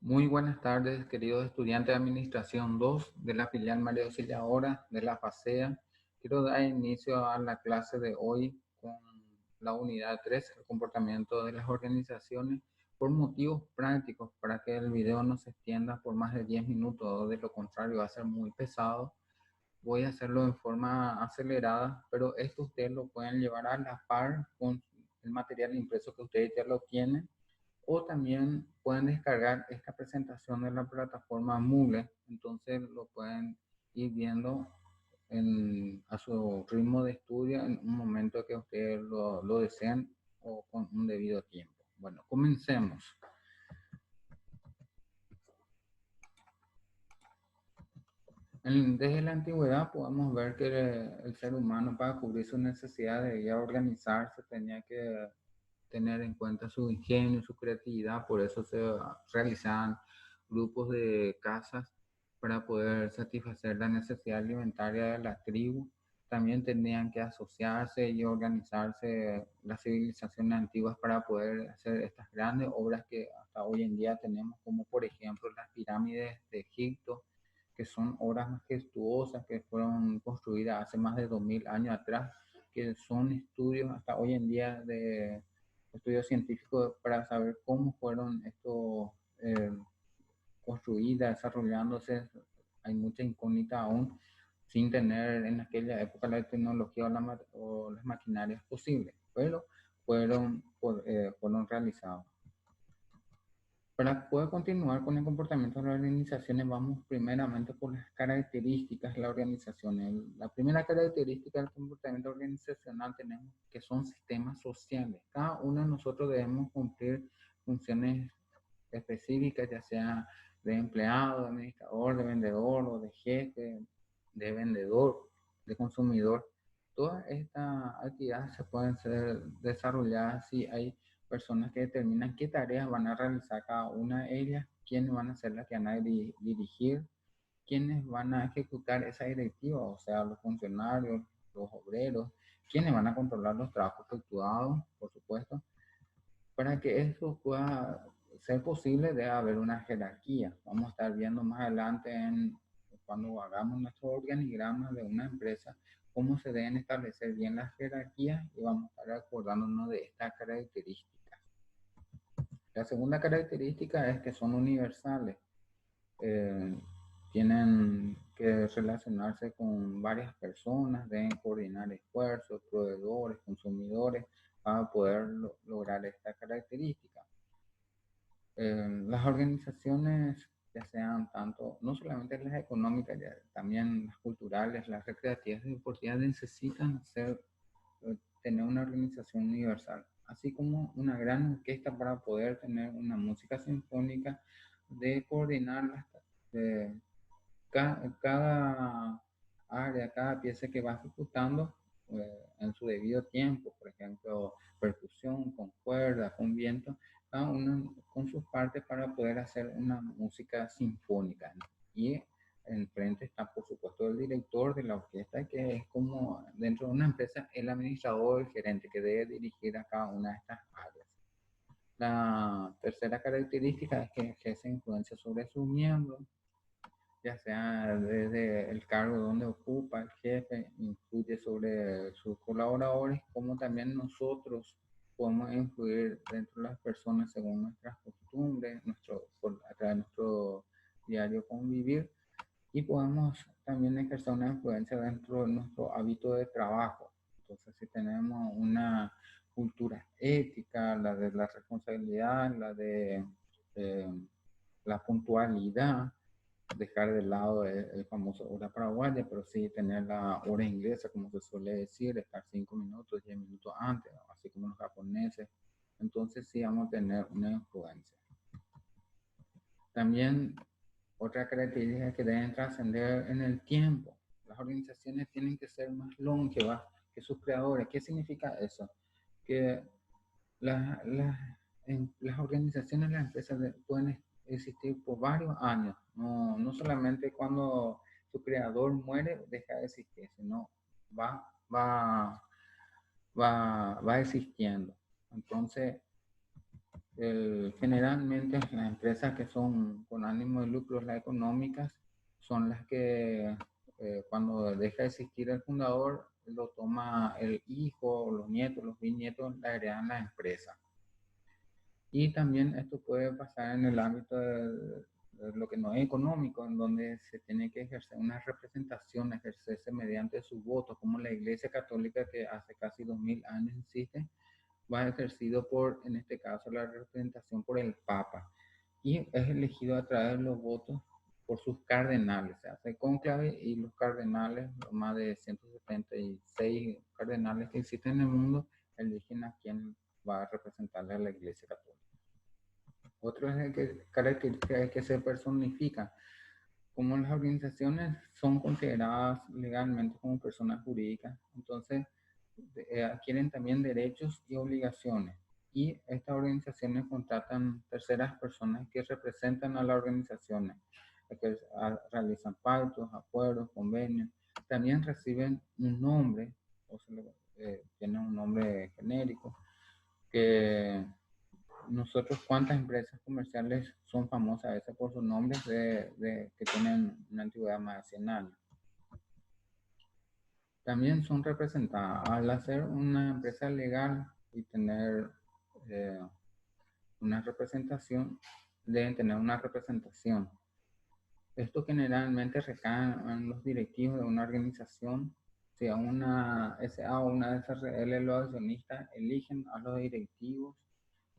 Muy buenas tardes, queridos estudiantes de Administración 2 de la filial María Auxiliadora de la FACEA. Quiero dar inicio a la clase de hoy con la unidad 3, el comportamiento de las organizaciones, por motivos prácticos, para que el video no se extienda por más de 10 minutos, o de lo contrario va a ser muy pesado. Voy a hacerlo de forma acelerada, pero esto ustedes lo pueden llevar a la par con el material impreso que ustedes ya lo tienen, o también pueden descargar esta presentación de la plataforma Moodle. Entonces lo pueden ir viendo a su ritmo de estudio en un momento que ustedes lo deseen o con un debido tiempo. Bueno, comencemos. Desde la antigüedad podemos ver que el ser humano, para cubrir sus necesidades, debía organizarse, tenía que tener en cuenta su ingenio, su creatividad. Por eso se realizaban grupos de casas para poder satisfacer la necesidad alimentaria de la tribu. También tenían que asociarse y organizarse las civilizaciones antiguas para poder hacer estas grandes obras que hasta hoy en día tenemos, como por ejemplo las pirámides de Egipto, que son obras majestuosas que fueron construidas hace más de 2000 años atrás, que son estudios hasta hoy en día de estudios científicos para saber cómo fueron estos construidas, desarrollándose. Hay mucha incógnita aún, sin tener en aquella época la tecnología o las maquinarias posibles, pero fueron realizados. Para poder continuar con el comportamiento de las organizaciones, vamos primeramente por las características de la organización. La primera característica del comportamiento organizacional tenemos que son sistemas sociales. Cada uno de nosotros debemos cumplir funciones específicas, ya sea de empleado, de administrador, de vendedor o de jefe, de vendedor, de consumidor. Todas estas actividades se pueden ser desarrolladas si hay personas que determinan qué tareas van a realizar cada una de ellas, quiénes van a ser las que van a dirigir, quiénes van a ejecutar esa directiva, o sea, los funcionarios, los obreros, quiénes van a controlar los trabajos efectuados, por supuesto. Para que esto pueda ser posible, debe haber una jerarquía. Vamos a estar viendo más adelante, cuando hagamos nuestro organigrama de una empresa, cómo se deben establecer bien las jerarquías, y vamos a estar acordándonos de estas características. La segunda característica es que son universales. Eh, Tienen que relacionarse con varias personas, deben coordinar esfuerzos, proveedores, consumidores, para poder lograr esta característica. Las organizaciones, ya sean tanto, no solamente las económicas, también las culturales, las recreativas y deportivas, necesitan tener una organización universal, así como una gran orquesta para poder tener una música sinfónica, de coordinar de cada área, cada pieza que va ejecutando en su debido tiempo. Por ejemplo, percusión con cuerda, con viento, cada uno con sus partes para poder hacer una música sinfónica. Y enfrente está, por supuesto, el director de la orquesta, que es como dentro de una empresa el administrador, el gerente, que debe dirigir a cada una de estas áreas. La tercera característica es que ejerce influencia sobre sus miembros, ya sea desde el cargo donde ocupa el jefe, influye sobre sus colaboradores, como también nosotros podemos influir dentro de las personas según nuestras costumbres, a través de nuestro diario convivir, y podemos también ejercer una influencia dentro de nuestro hábito de trabajo. Entonces, si tenemos una cultura ética, la de la responsabilidad, la de eh, la puntualidad, dejar de lado el famoso hora paraguaya, pero sí tener la hora inglesa, como se suele decir, estar 5 minutos, 10 minutos antes, así como los japoneses. Entonces sí vamos a tener una influencia. También otra característica es que deben trascender en el tiempo. Las organizaciones tienen que ser más longevas que sus creadores. ¿Qué significa eso? Que las organizaciones, las empresas pueden existir por varios años, no solamente cuando su creador muere deja de existir, sino va, va, va existiendo. Entonces, Generalmente las empresas que son con ánimo de lucro, las económicas, son las que cuando deja de existir el fundador, lo toma el hijo, los nietos, los bisnietos, la heredan la empresa. Y también esto puede pasar en el ámbito de lo que no es económico, en donde se tiene que ejercer una representación, ejercerse mediante sus votos, como la Iglesia Católica, que hace casi 2000 años existe, va ejercido por, en este caso, la representación por el Papa, y es elegido a través de los votos por sus cardenales. Se hace cónclave y los cardenales, los más de 176 cardenales que existen en el mundo, eligen a quien va a representarle a la Iglesia Católica. Otro es que característica es que se personifica. Como las organizaciones son consideradas legalmente como personas jurídicas, entonces adquieren también derechos y obligaciones. Y estas organizaciones contratan terceras personas que representan a las organizaciones, que realizan pactos, acuerdos, convenios. También reciben un nombre, o tienen un nombre genérico, que nosotros, ¿cuántas empresas comerciales son famosas a veces por sus nombres que tienen una antigüedad más de 100 años? También son representadas. Al hacer una empresa legal y tener eh, una representación, deben tener una representación. Esto generalmente recae en los directivos de una organización. Si a una SA o una SRL, los accionistas eligen a los directivos,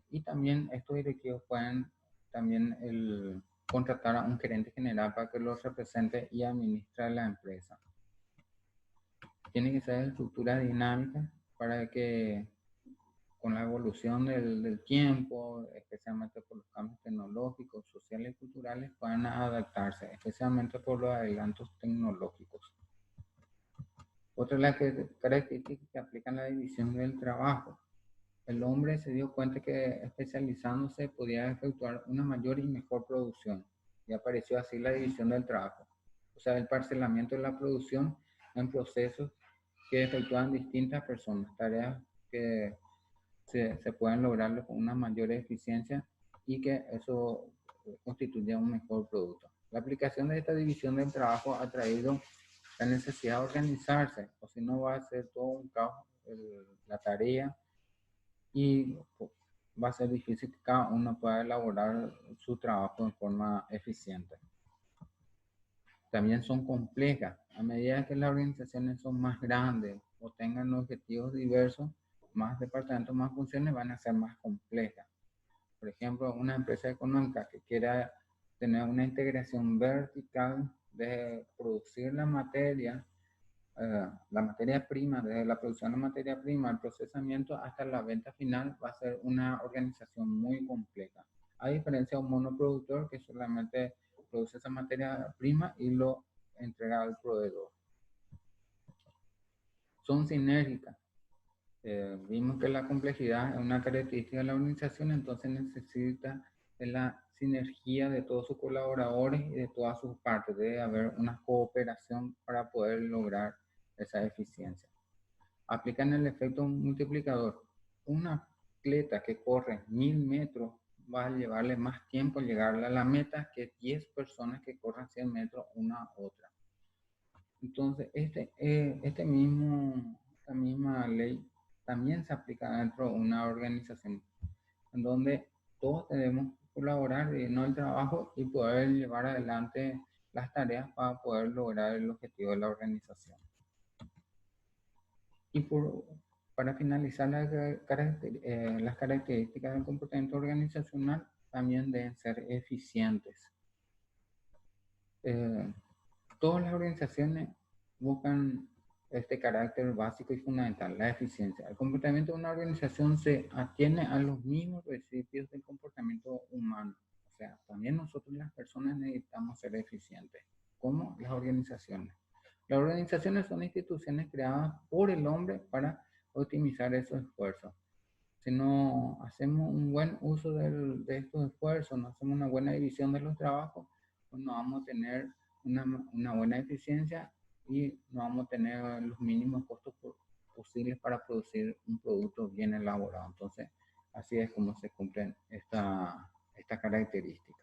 y también estos directivos pueden también contratar a un gerente general para que los represente y administre la empresa. Tiene que ser estructura dinámica para que con la evolución del tiempo, especialmente por los cambios tecnológicos, sociales y culturales, puedan adaptarse, especialmente por los adelantos tecnológicos. Otra de las características que aplican la división del trabajo. El hombre se dio cuenta que especializándose podía efectuar una mayor y mejor producción, y apareció así la división del trabajo, o sea, el parcelamiento de la producción en procesos que efectúan distintas personas, tareas que se pueden lograr con una mayor eficiencia y que eso constituye un mejor producto. La aplicación de esta división del trabajo ha traído la necesidad de organizarse, o si no va a ser todo un caos la tarea, y va a ser difícil que cada uno pueda elaborar su trabajo en forma eficiente. También son complejas. A medida que las organizaciones son más grandes o tengan objetivos diversos, más departamentos, más funciones, van a ser más complejas. Por ejemplo, una empresa económica que quiera tener una integración vertical de producir la materia prima, desde la producción de materia prima, el procesamiento hasta la venta final, va a ser una organización muy compleja. A diferencia de un monoproductor que solamente produce esa materia prima y lo entrega al proveedor. Son sinérgicas. Vimos que la complejidad es una característica de la organización, entonces necesita de la sinergia de todos sus colaboradores y de todas sus partes. Debe haber una cooperación para poder lograr esa eficiencia. Aplican el efecto multiplicador. Una atleta que corre 1000 metros va a llevarle más tiempo llegar a la meta que 10 personas que corran 100 metros una a otra. Entonces, esta misma ley también se aplica dentro de una organización en donde todos debemos colaborar en el trabajo y poder llevar adelante las tareas para poder lograr el objetivo de la organización. Y para finalizar, las características del comportamiento organizacional también deben ser eficientes. Todas las organizaciones buscan este carácter básico y fundamental, la eficiencia. El comportamiento de una organización se atiene a los mismos principios del comportamiento humano. O sea, también nosotros las personas necesitamos ser eficientes, como las organizaciones. Las organizaciones son instituciones creadas por el hombre para optimizar esos esfuerzos. Si no hacemos un buen uso de estos esfuerzos, no hacemos una buena división de los trabajos, pues no vamos a tener una buena eficiencia y no vamos a tener los mínimos costos posibles para producir un producto bien elaborado. Entonces, Así es como se cumplen estas características.